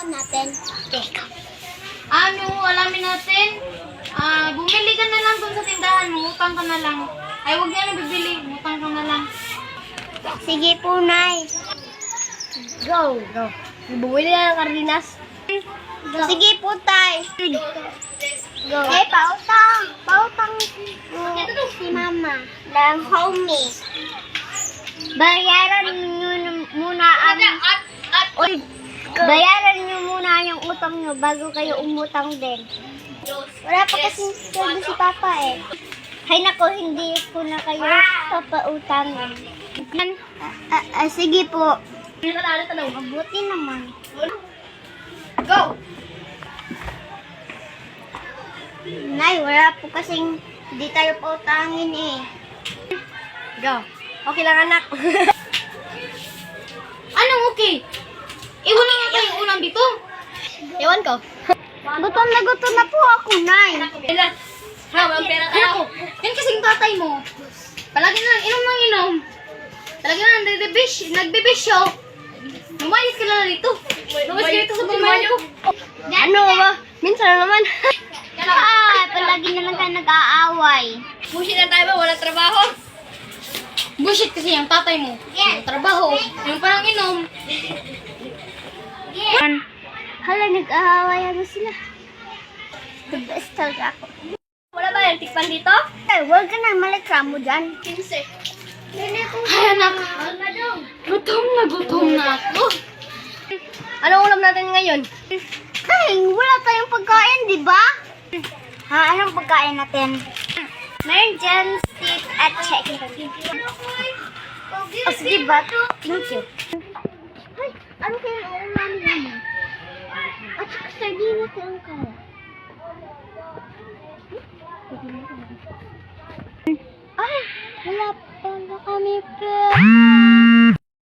ulam natin? Ano, alamin natin? Bumili ka na lang dun sa tindahan mo. Utang ka na lang. Ay, huwag niya na bibili. Utang ka na lang. Sige po, Nay. Go. Bumili na ng kardinas. Sige po, Tay. Go. Eh, pautang. Pautang si Mama. Ng homie. Bayaran nyo muna ang... Bayaran nyo muna yung utang nyo bago kayo umutang din. Wala pa kasing sweldo si Papa eh. Hay nako, hindi ko na kayo papautangin. Sige po. Mabuti naman. Go! Nay, wala po kasing hindi tayo pautangin eh. Go. Okay lang, anak. Anong okay? Wala nga kayong ulam dito. Ewan ko. Gutom na po ako, Nay. Ha, walang pera tayo. Yan kasing tatay mo. Palagi na inom ng inom. Palagi na nagbibisyo. Lumayas ka na dito. Lumayas ka dito sa bumayo ko. Ano ba? Minsan naman. Palagi naman tayo nag-aaway. Bullshit na tayo ba? Walang trabaho? Bullshit kasi yung tatay mo. Walang trabaho. Yung parang inom. Hala, nag-aaway ano sila. The best talaga ako. Wala ba yung tikpan dito? Eh, huwag ka na malikramo dyan. 15. Ay, anak. Gutom na ako. Anong ulam natin ngayon? Ay, wala tayong pagkain, di ba? Ha, anong pagkain natin? Meron dyan steak at chicken. Oh, sige ba? Thank you. Ay, ano kaya ang ulam namin? At saka sardinas lang kaya. Ay, wala pala kami pera.